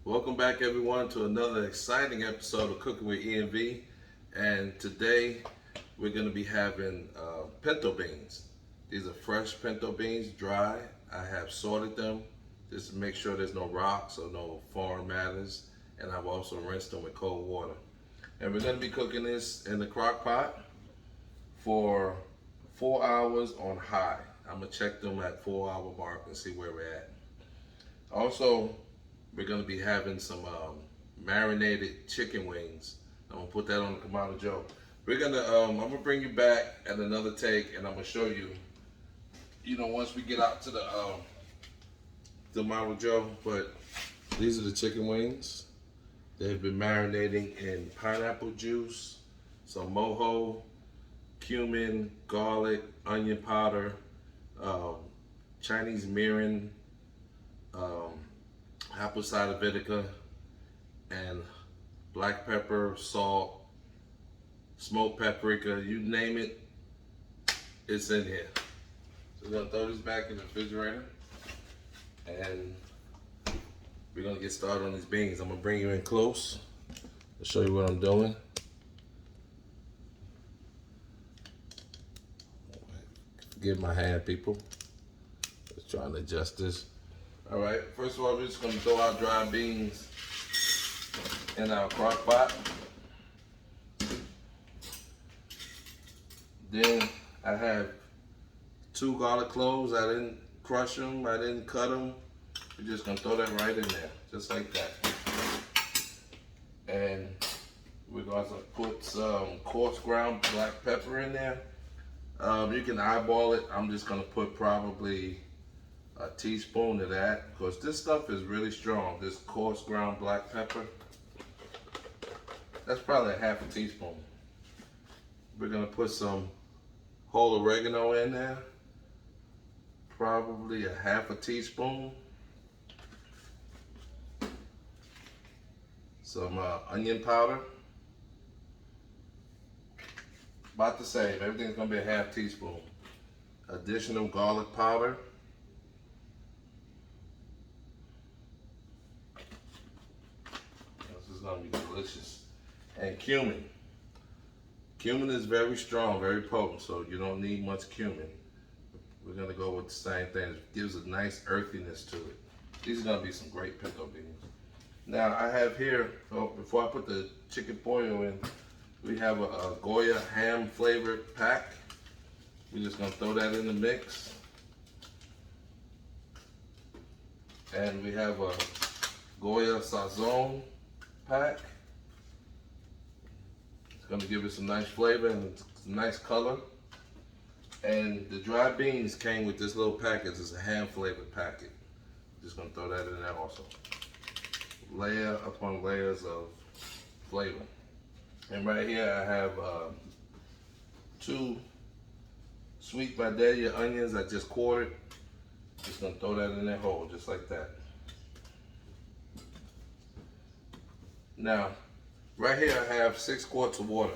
Welcome back everyone to another exciting episode of Cooking with E&V. And today we're going to be having pinto beans. These are fresh pinto beans, dry. I have sorted them just to make sure there's no rocks or no foreign matters. And I've also rinsed them with cold water. And we're going to be cooking this in the crock pot for 4 hours on high. I'm going to check them at 4-hour mark and see where we're at. Also, we're going to be having some marinated chicken wings. I'm going to put that on the Kamado Joe. We're going to, I'm going to bring you back at another take, and I'm going to show you, once we get out to the Kamado Joe. But these are the chicken wings. They've been marinating in pineapple juice, some mojo, cumin, garlic, onion powder, Chinese mirin, apple cider vinegar, and black pepper, salt, smoked paprika, you name it, it's in here. So we're gonna throw this back in the refrigerator and we're gonna get started on these beans. I'm gonna bring you in close to show you what I'm doing. Forgive my hand, people. Just trying to adjust this. All right, first of all, we're just gonna throw our dry beans in our crock pot. Then I have 2 garlic cloves. I didn't crush them, I didn't cut them. We're just gonna throw that right in there, just like that. And we're gonna put some coarse ground black pepper in there. You can eyeball it. I'm just gonna put probably a teaspoon of that because this stuff is really strong. This coarse ground black pepper, that's probably a half a teaspoon. We're gonna put some whole oregano in there, probably a half a teaspoon. Some onion powder, about the same. Everything's gonna be a half teaspoon. Additional garlic powder. Gonna be delicious. And cumin. Cumin is very strong, very potent, so you don't need much cumin. We're gonna go with the same thing. It gives a nice earthiness to it. These are gonna be some great pinto beans. Now I have here, before I put the chicken pollo in, we have a Goya ham flavored pack. We're just gonna throw that in the mix. And we have a Goya Sazon pack. It's going to give it some nice flavor and some nice color. And the dry beans came with this little package. It's a ham flavored packet. Just going to throw that in there also. Layer upon layers of flavor. And right here I have 2 sweet Vidalia onions I just quartered. Just going to throw that in there whole, just like that. Now, right here I have 6 quarts of water.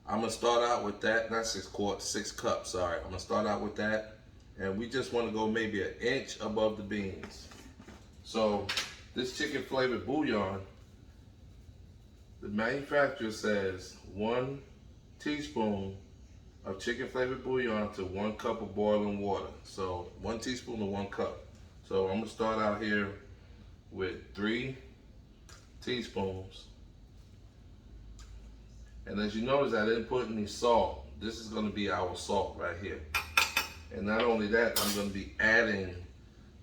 I'm gonna start out with that, not 6 quarts, 6 cups, sorry. I'm gonna start out with that, and we just wanna go maybe an inch above the beans. So, this chicken flavored bouillon, the manufacturer says 1 teaspoon of chicken flavored bouillon to 1 cup of boiling water. So, 1 teaspoon to 1 cup. So, I'm gonna start out here with 3 teaspoons. And as you notice, I didn't put any salt. This is going to be our salt right here. And not only that, I'm going to be adding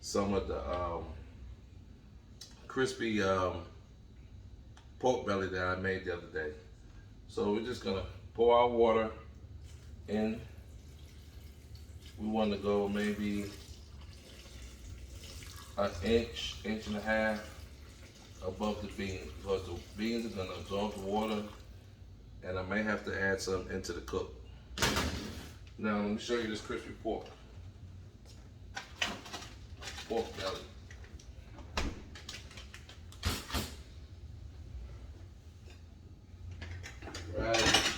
some of the crispy pork belly that I made the other day. So we're just going to pour our water in. We want to go maybe an inch, inch and a half above the beans, because the beans are going to absorb the water, and I may have to add some into the cook. Now let me show you this crispy pork belly. Right.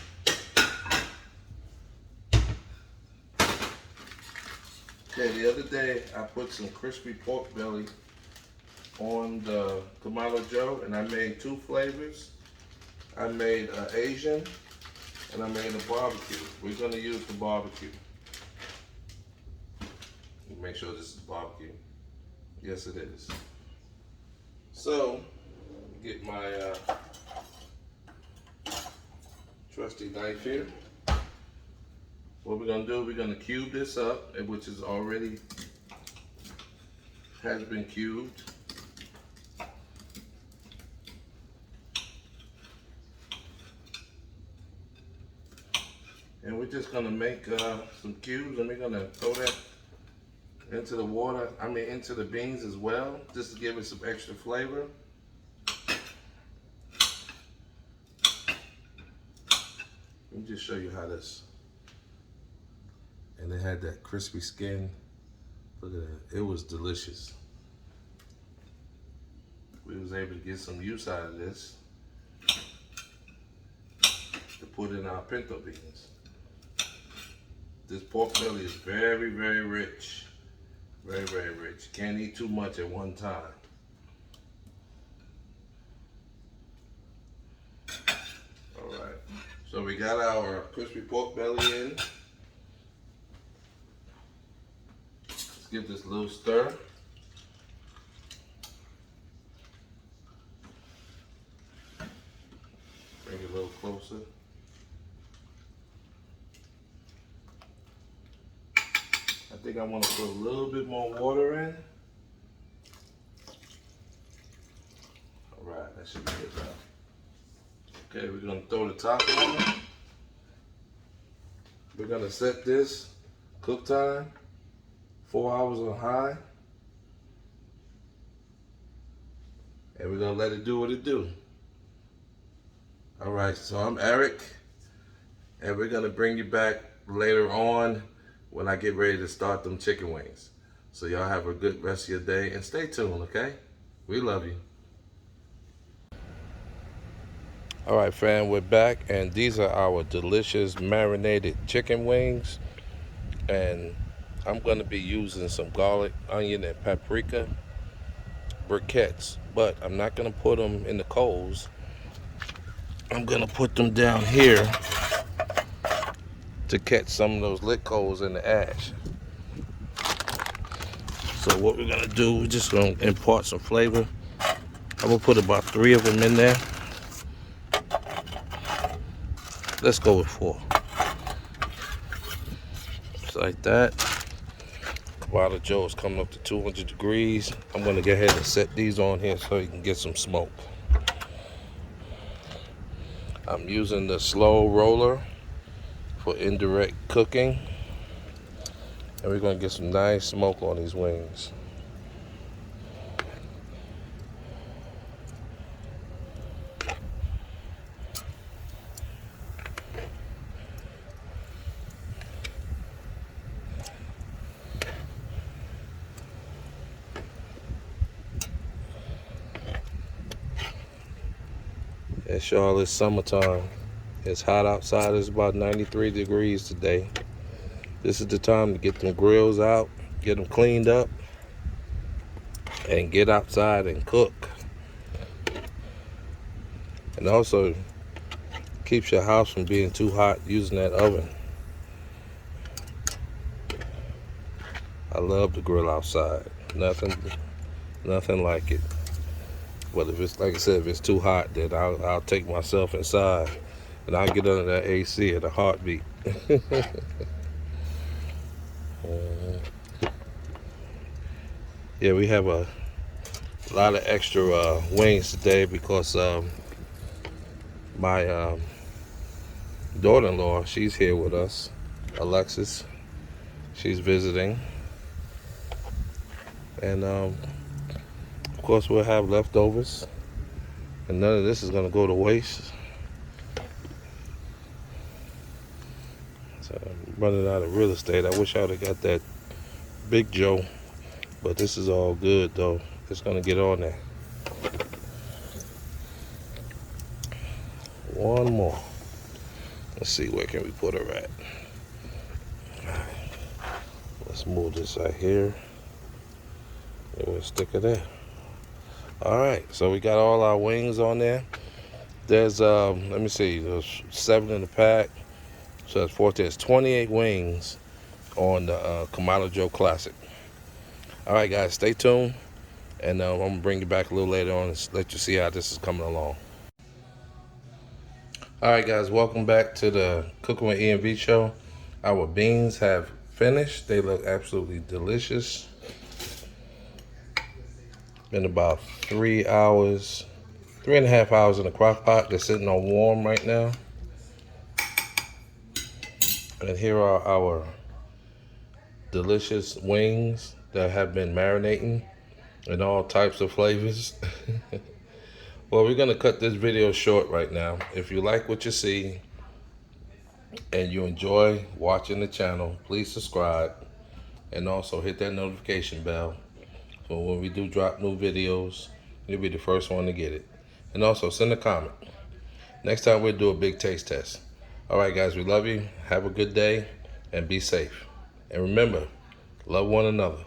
Okay, the other day I put some crispy pork belly on the Tomato Joe, and I made two flavors. I made Asian and I made a barbecue. We're gonna use the barbecue. Make sure this is barbecue. Yes, it is. So, get my trusty knife here. What we're gonna do, we're gonna cube this up, which is already has been cubed. And we're just gonna make some cubes, and we're gonna throw that into the water, into the beans as well, just to give it some extra flavor. Let me just show you how this, and it had that crispy skin. Look at that, it was delicious. We was able to get some use out of this to put in our pinto beans. This pork belly is very, very rich. Very, very rich. Can't eat too much at one time. All right. So we got our crispy pork belly in. Let's give this a little stir. Bring it a little closer. I think I want to put a little bit more water in. All right, that should be good now. Okay, we're gonna throw the top on it. We're gonna set this cook time 4 hours on high. And we're gonna let it do what it do. All right, so I'm Eric, and we're gonna bring you back later on when I get ready to start them chicken wings. So y'all have a good rest of your day, and stay tuned, okay? We love you. All right, fam, we're back, and these are our delicious marinated chicken wings. And I'm gonna be using some garlic, onion, and paprika briquettes, but I'm not gonna put them in the coals. I'm gonna put them down here to catch some of those lit coals in the ash. So what we're gonna do, we're just gonna impart some flavor. I'm gonna put about 3 of them in there. Let's go with 4. Just like that. While the Joe is coming up to 200 degrees, I'm gonna go ahead and set these on here so you can get some smoke. I'm using the slow roller for indirect cooking, and we're gonna get some nice smoke on these wings. It's Charlotte summertime. It's hot outside. It's about 93 degrees today. This is the time to get them grills out, get them cleaned up, and get outside and cook. And also keeps your house from being too hot using that oven. I love to grill outside. Nothing like it. But if it's, like I said, if it's too hot, then I'll take myself inside and I'll get under that AC at a heartbeat. Yeah, we have a lot of extra wings today because my daughter-in-law, she's here with us, Alexis. She's visiting. And of course we'll have leftovers, and none of this is gonna go to waste. So I'm running out of real estate. I wish I would have got that big Joe, but this is all good though. It's gonna get on there. One more. Let's see, where can we put her at? Let's move this right here. And we'll stick her there. All right, so we got all our wings on there. There's let me see, there's 7 in the pack, so that's 14. There's 28 wings on the Kamado Joe Classic. All right, guys, stay tuned, and I'm gonna bring you back a little later on and let you see how this is coming along. All right, guys, welcome back to the Cooking with E&V show. Our beans have finished. They look absolutely delicious. Been about 3 hours, 3.5 hours in the crock pot. They're sitting on warm right now. And here are our delicious wings that have been marinating in all types of flavors. Well, we're gonna cut this video short right now. If you like what you see and you enjoy watching the channel, please subscribe and also hit that notification bell. So when we do drop new videos, you'll be the first one to get it. And also send a comment. Next time we'll do a big taste test. All right, guys, we love you. Have a good day and be safe. And remember, love one another.